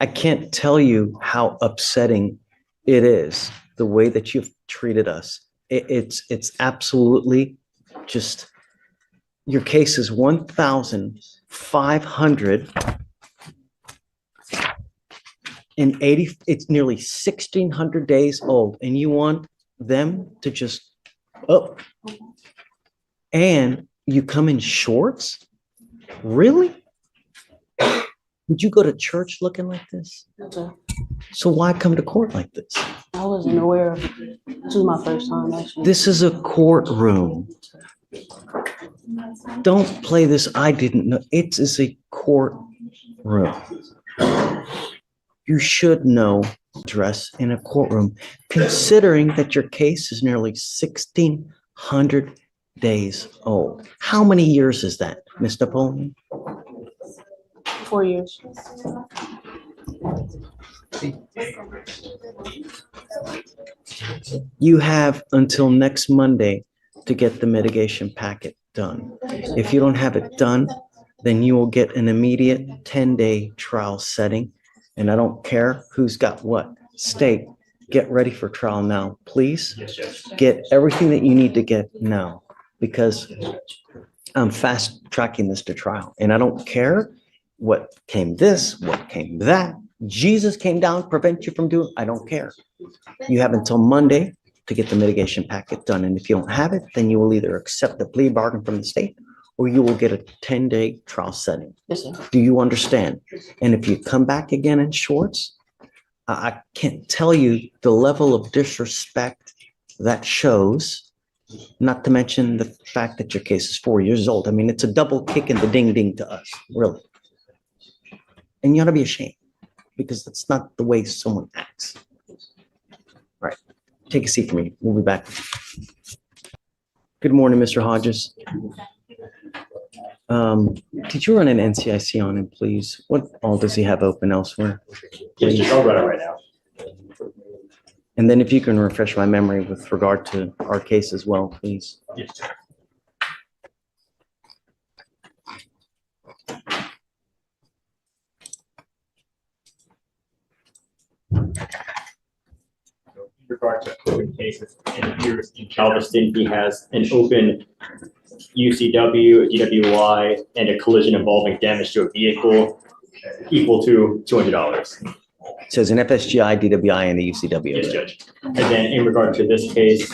I can't tell you how upsetting it is, the way that you've treated us. It's absolutely just, your case is 1,580. It's nearly 1,600 days old, and you want them to just, oh, and you come in shorts? Really? Would you go to church looking like this? Okay. So why come to court like this? I wasn't aware of it. This was my first time, actually. This is a courtroom. Don't play this. I didn't know. It is a courtroom. You should know dress in a courtroom, considering that your case is nearly 1,600 days old. How many years is that, Ms. Napoleon? 4 years. You have until next Monday to get the mitigation packet done. If you don't have it done, then you will get an immediate 10-day trial setting. And I don't care who's got what. State, get ready for trial now, please. Get everything that you need to get now, because I'm fast tracking this to trial. And I don't care what came this, what came that. Jesus came down to prevent you from doing, I don't care. You have until Monday to get the mitigation packet done. And if you don't have it, then you will either accept the plea bargain from the state, or you will get a 10-day trial setting. Yes, sir. Do you understand? And if you come back again in shorts, I can't tell you the level of disrespect that shows, not to mention the fact that your case is 4 years old. I mean, it's a double kick in the ding ding to us, really. And you ought to be ashamed, because that's not the way someone acts. All right, take a seat for me. We'll be back. Good morning, Mr. Hodges. Did you run an NCIC on him, please? What all does he have open elsewhere? Yes, I'll run it right now. And then if you can refresh my memory with regard to our case as well, please. Yes, sir. In regard to open cases, it appears in Galveston, he has an open UCW, a DWI, and a collision involving damage to a vehicle equal to $200. It says an FSGI, DWI, and a UCW. Yes, Judge. And then in regard to this case,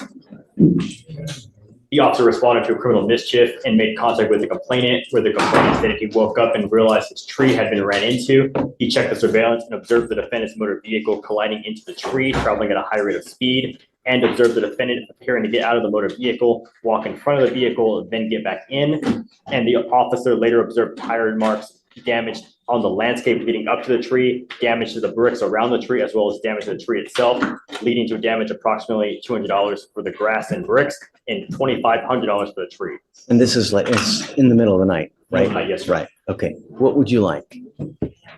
the officer responded to a criminal mischief and made contact with the complainant, where the complainant stated he woke up and realized his tree had been ran into. He checked the surveillance and observed the defendant's motor vehicle colliding into the tree, traveling at a high rate of speed, and observed the defendant appearing to get out of the motor vehicle, walk in front of the vehicle, then get back in. And the officer later observed tire marks damaged on the landscape leading up to the tree, damage to the bricks around the tree, as well as damage to the tree itself, leading to damage approximately $200 for the grass and bricks and $2,500 for the tree. And this is like, it's in the middle of the night, right? Yes, sir. Right. Okay. What would you like?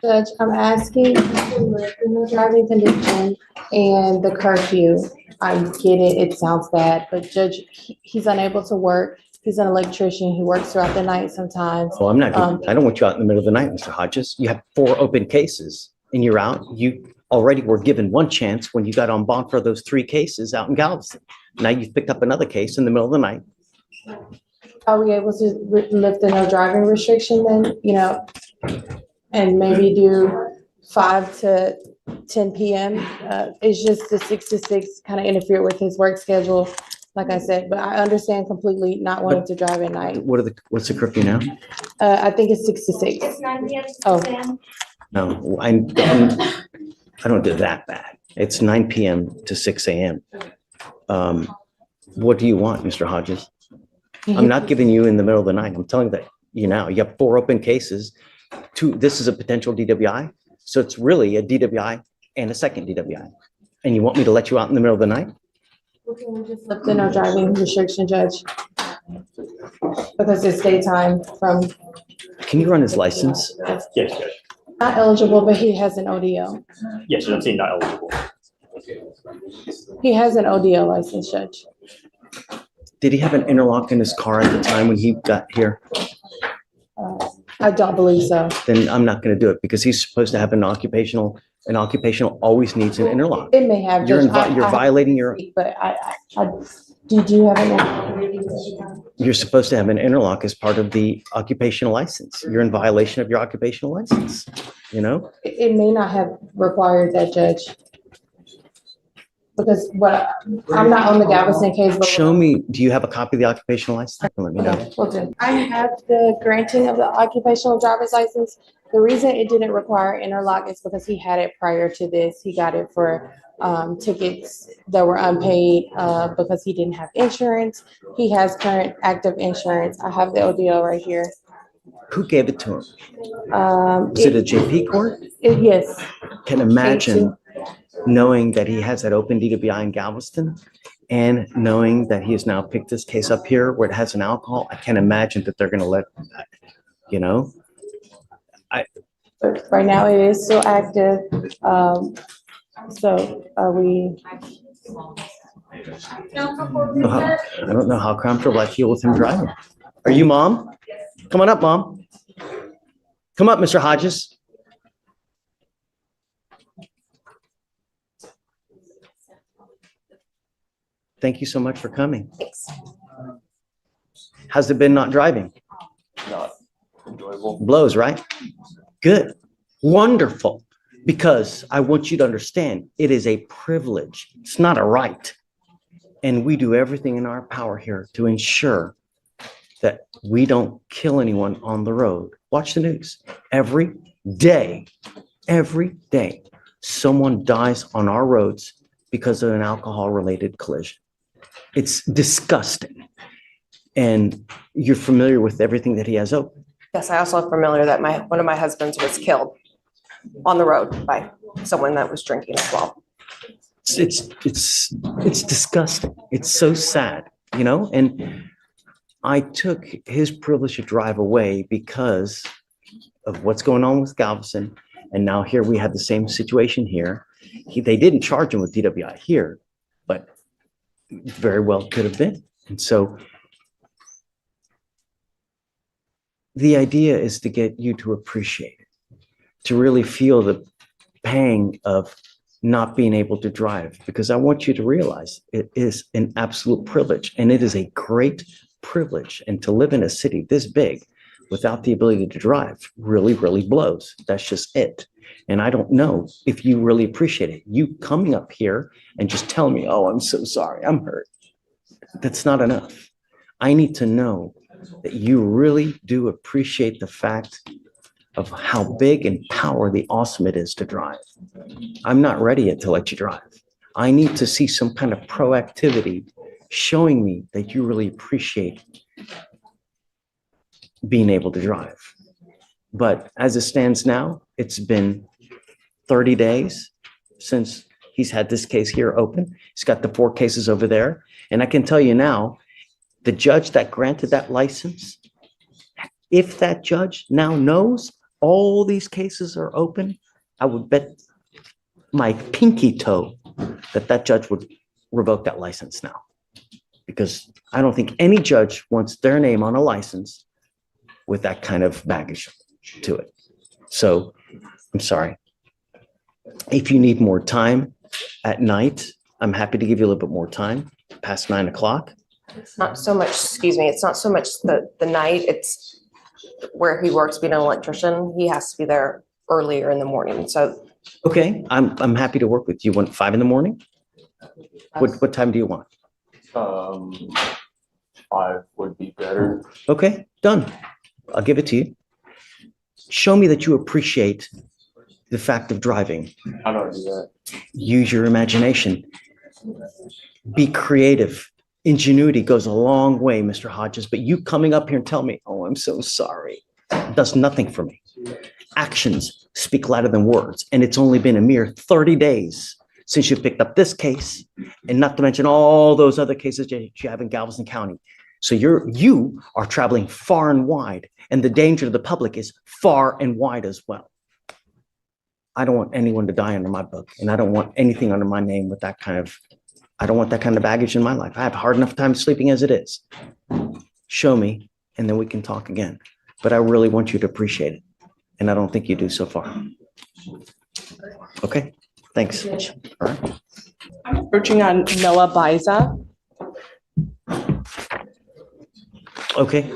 Judge, I'm asking the driving condition and the curfew. I get it, it sounds bad, but Judge, he's unable to work. He's an electrician. He works throughout the night sometimes. Oh, I'm not, I don't want you out in the middle of the night, Mr. Hodges. You have 4 open cases and you're out. You already were given one chance when you got on bond for those 3 cases out in Galveston. Now you've picked up another case in the middle of the night. Are we able to lift the no driving restriction then, and maybe do 5 to 10 p.m.? It's just the 6 to 6 kind of interfere with his work schedule, like I said, but I understand completely not wanting to drive at night. What's the curfew now? I think it's 6 to 6. It's 9 p.m. Oh. No, I don't do that bad. It's 9 p.m. to 6 a.m. What do you want, Mr. Hodges? I'm not giving you in the middle of the night. I'm telling that you now. You have 4 open cases. 2, this is a potential DWI. So it's really a DWI and a second DWI. And you want me to let you out in the middle of the night? Can we just lift the no driving restriction, Judge? Because it's daytime from. Can you run his license? Yes, Judge. Not eligible, but he has an ODO. Yes, Judge, I'm saying not eligible. He has an ODO license, Judge. Did he have an interlock in his car at the time when he got here? I don't believe so. Then I'm not going to do it because he's supposed to have an occupational always needs an interlock. It may have. You're Judge. you're violating your, But did you have an? you're supposed to have an interlock as part of the occupational license. You're in violation of your occupational license, you know? It may not have required that, Judge. Because I'm not on the Galveston case. But Show me, do you have a copy of the occupational license? Let me know. Okay, will do. I have the granting of the occupational driver's license. The reason it didn't require interlock is because he had it prior to this. He got it for tickets that were unpaid because he didn't have insurance. He has current active insurance. I have the ODL right here. Who gave it to him? Is it a JP court? Yes. Can imagine knowing that he has that open DWI in Galveston and knowing that he has now picked this case up here where it has an alcohol. I can't imagine that they're going to let that, you know? But right now it is still active. So are we? I don't know how comfortable I feel with him driving. Are you mom? Come on up, mom. Come up, Mr. Hodges. Thank you so much for coming. Thanks. How's it been not driving? Not enjoyable. Blows, right? Good. Wonderful. Because I want you to understand, it is a privilege. It's not a right. And we do everything in our power here to ensure that we don't kill anyone on the road. Watch the news. Every day, someone dies on our roads because of an alcohol-related collision. It's disgusting. And you're familiar with everything that he has open. Yes, I also am familiar that one of my husbands was killed on the road by someone that was drinking as well. It's disgusting. It's so sad, you know? And I took his privilege to drive away because of what's going on with Galveston. And now here we have the same situation here. They didn't charge him with DWI here, but very well could have been. And so the idea is to get you to appreciate it, to really feel the pang of not being able to drive, because I want you to realize it is an absolute privilege, and it is a great privilege. And to live in a city this big without the ability to drive really, really blows. That's just it. And I don't know if you really appreciate it. You coming up here and just telling me, oh, I'm so sorry, I'm hurt. That's not enough. I need to know that you really do appreciate the fact of how big and powerfully awesome it is to drive. I'm not ready yet to let you drive. I need to see some kind of proactivity showing me that you really appreciate being able to drive. But as it stands now, it's been 30 days since he's had this case here open. He's got the 4 cases over there. And I can tell you now, the judge that granted that license, if that judge now knows all these cases are open, I would bet my pinky toe that that judge would revoke that license now. Because I don't think any judge wants their name on a license with that kind of baggage to it. So I'm sorry. If you need more time at night, I'm happy to give you a little bit more time past 9 o'clock. It's not so much, excuse me, it's not so much the night, it's where he works being an electrician. He has to be there earlier in the morning. So Okay, I'm happy to work with you. Want 5 in the morning? What time do you want? 5 would be better. Okay, done. I'll give it to you. Show me that you appreciate the fact of driving. How do I do that? Use your imagination. Be creative. Ingenuity goes a long way, Mr. Hodges, but you coming up here and tell me, oh, I'm so sorry, does nothing for me. Actions speak louder than words, and it's only been a mere 30 days since you picked up this case, and not to mention all those other cases that you have in Galveston County. So you are traveling far and wide, and the danger to the public is far and wide as well. I don't want anyone to die under my book, and I don't want anything under my name with that kind of, I don't want that kind of baggage in my life. I have hard enough time sleeping as it is. Show me, and then we can talk again. but I really want you to appreciate it. And I don't think you do so far. Okay, thanks. All right. Approaching on Noah Biza. Okay,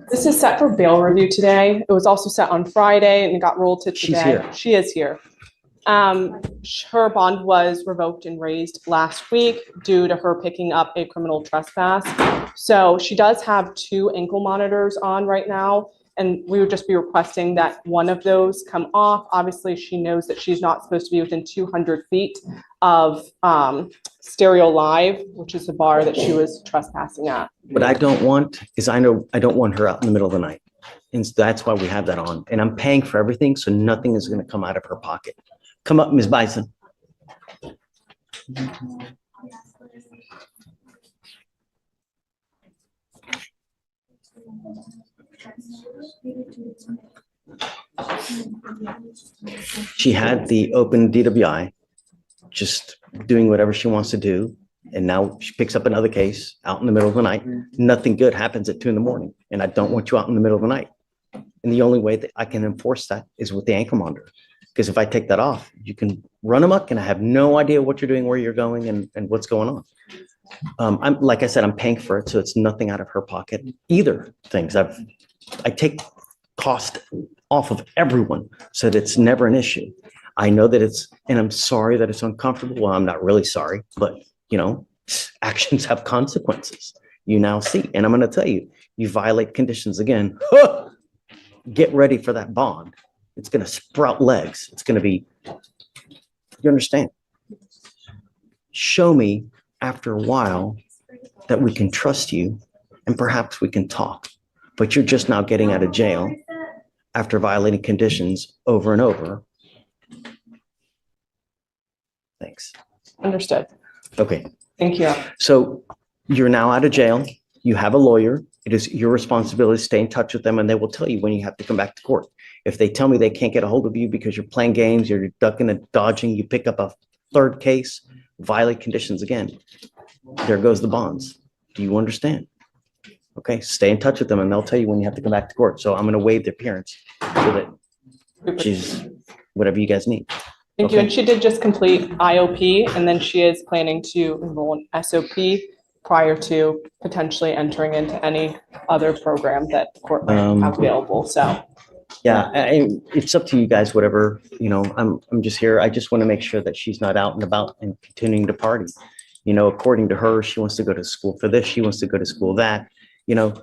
This is set for bail review today. It was also set on Friday and it got rolled to today. She's here. She is here. Her bond was revoked and raised last week due to her picking up a criminal trespass. So she does have 2 ankle monitors on right now, and we would just be requesting that one of those come off. Obviously, she knows that she's not supposed to be within 200 feet of Stereo Live, which is the bar that she was trespassing at. what I don't want is I don't want her out in the middle of the night. And that's why we have that on. And I'm paying for everything, so nothing is going to come out of her pocket. Come up, Ms. Bison. She had the open DWI, just doing whatever she wants to do. And now she picks up another case out in the middle of the night. Nothing good happens at 2 a.m. And I don't want you out in the middle of the night. And the only way that I can enforce that is with the ankle monitor. Because if I take that off, you can run amok and I have no idea what you're doing, where you're going, and what's going on. I'm like I said, I'm paying for it, so it's nothing out of her pocket. Either things. I take cost off of everyone so that it's never an issue. I know that and I'm sorry that it's uncomfortable. Well, I'm not really sorry, but you know, actions have consequences. You now see, and I'm going to tell you, you violate conditions again. Get ready for that bond. It's going to sprout legs. It's going to be, you understand? Show me after a while that we can trust you and perhaps we can talk. But you're just now getting out of jail after violating conditions over and over. Thanks. Understood. Okay. Thank you. So you're now out of jail. You have a lawyer. It is your responsibility to stay in touch with them, and they will tell you when you have to come back to court. If they tell me they can't get a hold of you because you're playing games, you're ducking and dodging, you pick up a 3rd case, violate conditions again, there goes the bonds. Do you understand? Okay, stay in touch with them and they'll tell you when you have to come back to court. So I'm going to waive the appearance so that she's whatever you guys need. Thank you. And she did just complete IOP, and then she is planning to enroll in SOP prior to potentially entering into any other program that the court might have available. So yeah, it's up to you guys, whatever, you know, I'm just here. I just want to make sure that she's not out and about and continuing to party. You know, according to her, she wants to go to school for this. She wants to go to school that, you know,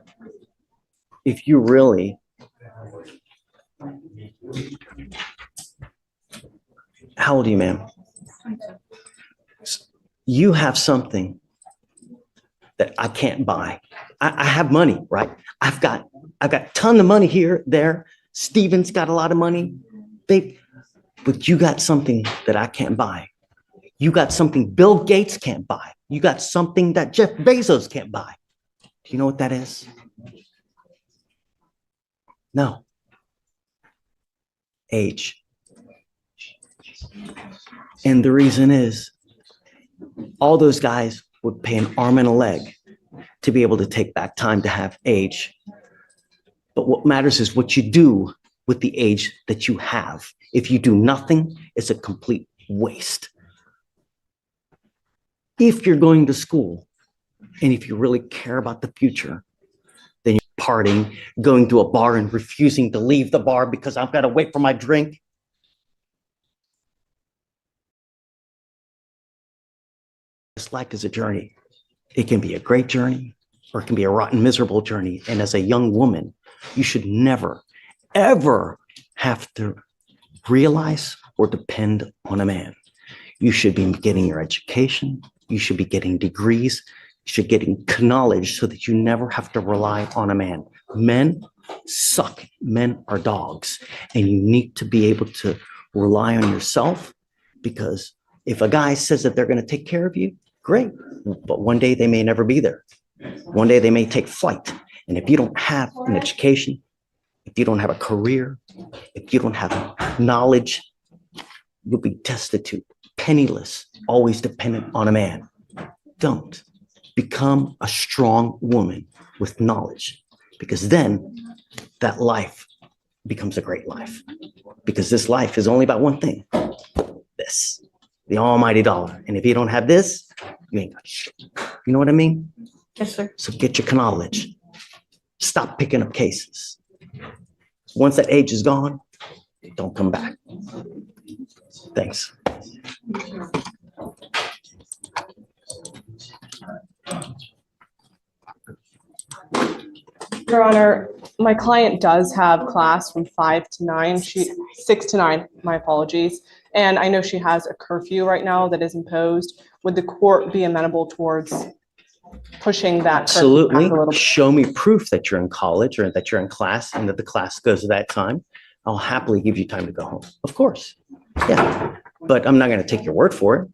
if you really, how old are you, ma'am? You have something that I can't buy. I have money, right? I've got a ton of money here, there. Steven's got a lot of money. But you got something that I can't buy. You got something Bill Gates can't buy. You got something that Jeff Bezos can't buy. Do you know what that is? No. Age. And the reason is all those guys would pay an arm and a leg to be able to take back time to have age. But what matters is what you do with the age that you have. If you do nothing, it's a complete waste. If you're going to school and if you really care about the future, then you're partying, going to a bar and refusing to leave the bar because I've got to wait for my drink. This life is a journey. It can be a great journey or it can be a rotten, miserable journey. And as a young woman, you should never, ever have to realize or depend on a man. You should be getting your education. You should be getting degrees. You should be getting knowledge so that you never have to rely on a man. Men suck. Men are dogs. And you need to be able to rely on yourself, because if a guy says that they're going to take care of you, great. But one day they may never be there. One day they may take flight. And if you don't have an education, if you don't have a career, if you don't have knowledge, you'll be destitute, penniless, always dependent on a man. Don't. Become a strong woman with knowledge, because then that life becomes a great life. Because this life is only about one thing. This, the almighty dollar. And if you don't have this, you ain't got shit. You know what I mean? Yes, sir. So get your knowledge. Stop picking up cases. Once that age is gone, don't come back. Thanks. Your Honor, my client does have class from 5 to 9, 6 to 9, my apologies. And I know she has a curfew right now that is imposed. Would the court be amenable towards pushing that curfew back Absolutely. a little bit? Show me proof that you're in college or that you're in class and that the class goes at that time. I'll happily give you time to go home. Of course. Yeah. But I'm not going to take your word for it.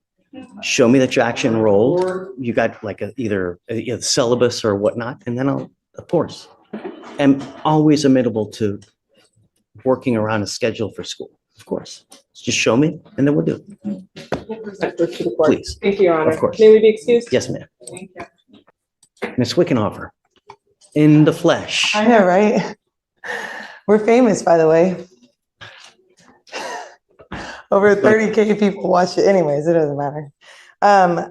Show me that you're actually enrolled. You got like either a syllabus or whatnot, and then I'll, of course, am always amenable to working around a schedule for school. Of course. Just show me and then we'll do it. We'll present her to the court. Please. Thank you, Your Honor. Of course. May we be excused? Yes, ma'am. Thank you. Ms. Wickenhofer, in the flesh. I know, right? We're famous, by the way. Over 30K people watch it. Anyways, it doesn't matter. I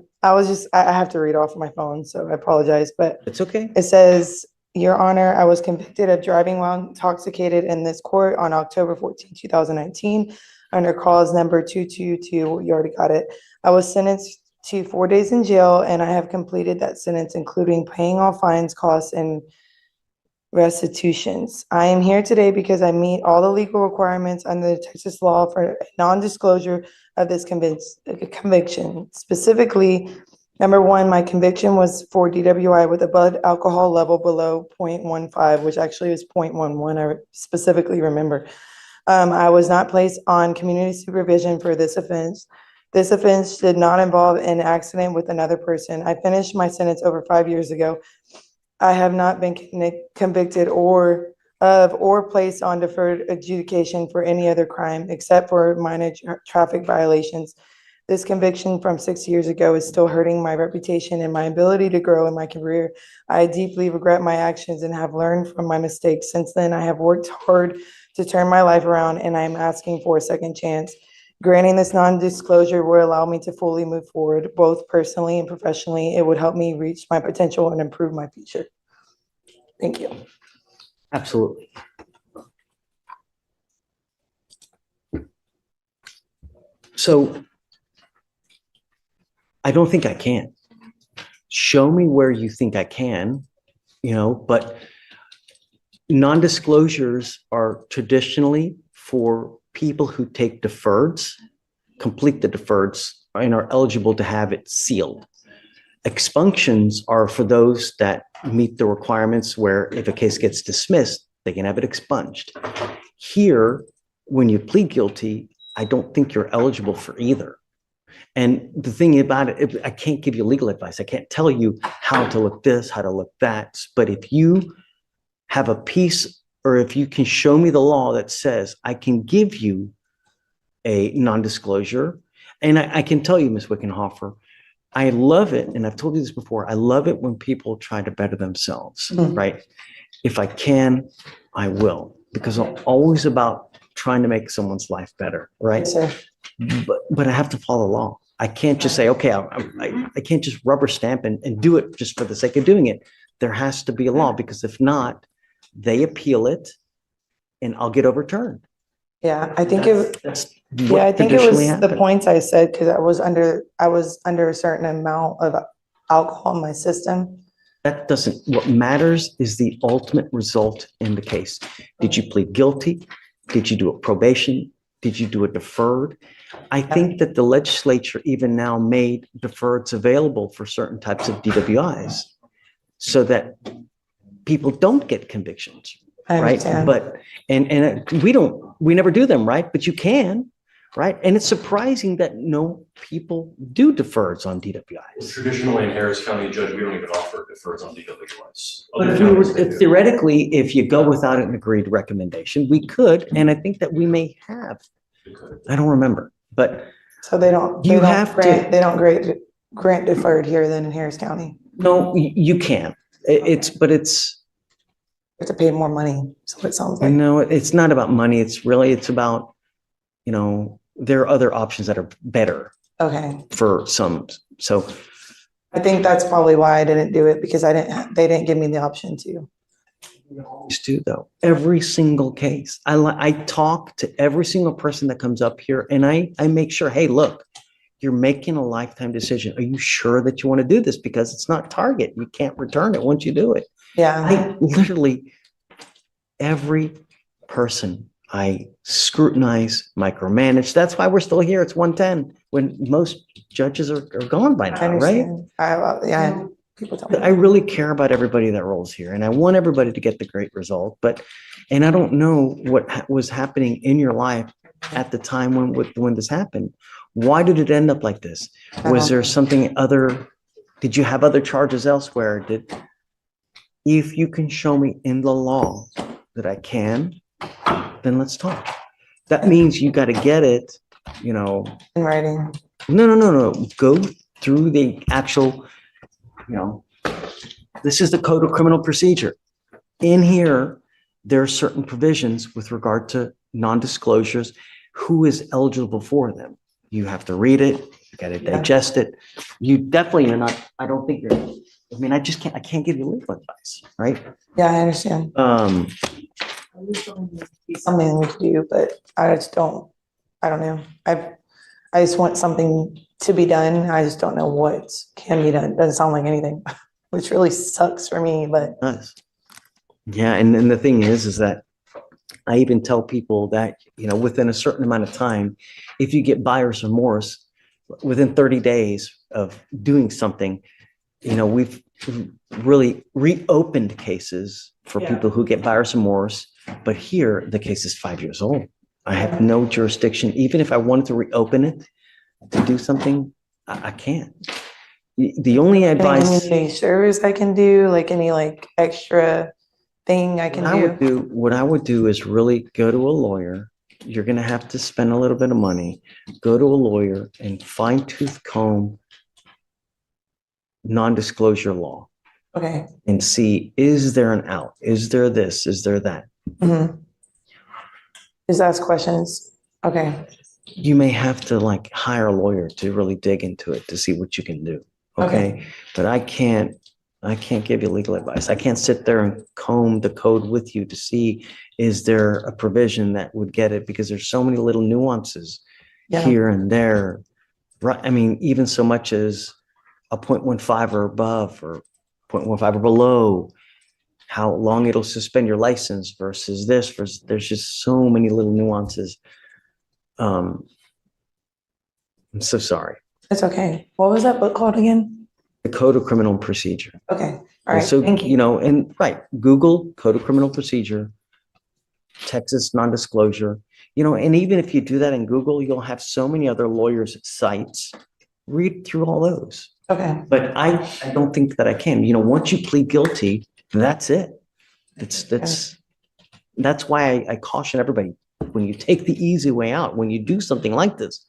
have to read off my phone, so I apologize, but It's okay. it says, Your Honor, I was convicted of driving while intoxicated in this court on October 14, 2019, under cause number 222. You already got it. I was sentenced to 4 days in jail, and I have completed that sentence, including paying all fines, costs, and restitutions. I am here today because I meet all the legal requirements under the Texas law for non-disclosure of this conviction. Specifically, number one, my conviction was for DWI with a blood alcohol level below 0.15, which actually was 0.11. I specifically remember. I was not placed on community supervision for this offense. This offense did not involve an accident with another person. I finished my sentence over 5 years ago. I have not been convicted or placed on deferred adjudication for any other crime except for minor traffic violations. This conviction from 6 years ago is still hurting my reputation and my ability to grow in my career. I deeply regret my actions and have learned from my mistakes. Since then, I have worked hard to turn my life around, and I am asking for a second chance. Granting this non-disclosure will allow me to fully move forward, both personally and professionally. It would help me reach my potential and improve my future. Thank you. Absolutely. So I don't think I can. Show me where you think I can, but non-disclosures are traditionally for people who take deferreds, complete the deferreds, and are eligible to have it sealed. Expunctions are for those that meet the requirements where if a case gets dismissed, they can have it expunged. Here, when you plead guilty, I don't think you're eligible for either. And the thing about it, I can't give you legal advice. I can't tell you how to look this, how to look that. But if you have a piece or if you can show me the law that says I can give you a non-disclosure, and I can tell you, Ms. Wickenhofer, I love it, and I've told you this before, I love it when people try to better themselves, right? If I can, I will, because I'm always about trying to make someone's life better, right? Yes, sir. But I have to follow the law. I can't just say, okay, I can't just rubber stamp and do it just for the sake of doing it. There has to be a law, because if not, they appeal it and I'll get overturned. Yeah, I think it That's yeah, what I think it was traditionally the happens. points I said because I was under a certain amount of alcohol in my system. That doesn't, what matters is the ultimate result in the case. Did you plead guilty? Did you do a probation? Did you do a deferred? I think that the legislature even now made deferreds available for certain types of DWIs so that people don't get convictions, I right? understand. But, we never do them, right? But you can, right? And it's surprising that no people do deferreds on DWIs. Traditionally in Harris County, Judge, we don't even offer deferreds on DWIs. But if we were, theoretically, if you go without an agreed recommendation, we could, and I think that we may have. I don't remember, but So they don't grant deferred here then in Harris County. no, you can. It's have to pay more money, so it sounds like. No, it's not about money. It's about, there are other options that are better Okay, for some. So I think that's probably why I didn't do it, because they didn't give me the option to. we always do though. Every single case. I talk to every single person that comes up here and I make sure, hey, look, you're making a lifetime decision. Are you sure that you want to do this? Because it's not Target. You can't return it once you do it. Yeah, I literally, every person I scrutinize, micromanage. That's why we're still here. It's 1:10 when most judges are gone by I now, right? understand. Yeah, people tell me. I really care about everybody that rolls here and I want everybody to get the great result. And I don't know what was happening in your life at the time when this happened. Why did it end up like this? Was there something other? Did you have other charges elsewhere? If you can show me in the law that I can, then let's talk. That means you got to get it, In writing. No. Go through the actual, this is the Code of Criminal Procedure. In here, there are certain provisions with regard to non-disclosures, who is eligible for them. You have to read it, you got to digest it. You definitely are not, I don't think you're, I can't give you legal advice, right? Yeah, I understand. Something we could do, but I don't know. I just want something to be done. I just don't know what can be done. Doesn't sound like anything, which really sucks for me, but. It does. Yeah, and then the thing is that I even tell people that, within a certain amount of time, if you get buyer's remorse, within 30 days of doing something, we've really reopened cases for people who get buyer's remorse. But here, the case is 5 years old. I have no jurisdiction. Even if I wanted to reopen it to do something, I can't. The only advice. Any community service I can do, like any extra thing I can do. What I would do is really go to a lawyer. You're going to have to spend a little bit of money. Go to a lawyer and fine tooth comb non-disclosure law. Okay. And see, is there an out? Is there this? Is there that? Mm-hmm. Just ask questions. Okay. You may have to hire a lawyer to really dig into it to see what you can do. Okay. But I can't give you legal advice. I can't sit there and comb the code with you to see, is there a provision that would get it? Because there's so many little nuances here and there. Right. Even so much as a 0.15 or above or 0.15 or below, how long it'll suspend your license versus this, there's just so many little nuances. I'm so sorry. It's okay. What was that book called again? The Code of Criminal Procedure. Okay. All right. So, thank you. and Google Code of Criminal Procedure, Texas non-disclosure, and even if you do that in Google, you'll have so many other lawyers' sites. Read through all those. Okay. But I don't think that I can. Once you plead guilty, that's it. That's why I caution everybody, when you take the easy way out, when you do something like this,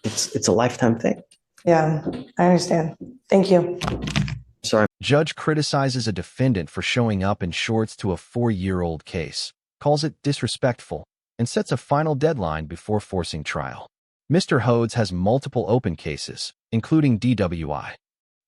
it's a lifetime thing. Yeah, I understand. Thank you. Sorry. Judge criticizes a defendant for showing up in shorts to a 4-year-old case, calls it disrespectful, and sets a final deadline before forcing trial. Mr. Hodes has multiple open cases, including DWI.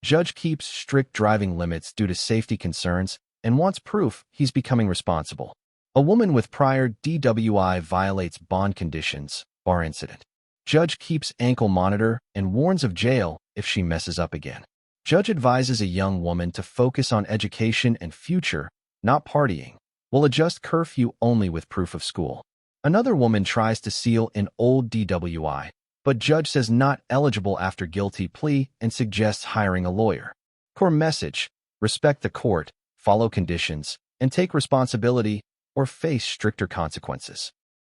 Judge keeps strict driving limits due to safety concerns and wants proof he's becoming responsible. A woman with prior DWI violates bond conditions, bar incident. Judge keeps ankle monitor and warns of jail if she messes up again. Judge advises a young woman to focus on education and future, not partying. Will adjust curfew only with proof of school. Another woman tries to seal an old DWI, but judge says not eligible after guilty plea and suggests hiring a lawyer. Core message: respect the court, follow conditions, and take responsibility or face stricter consequences.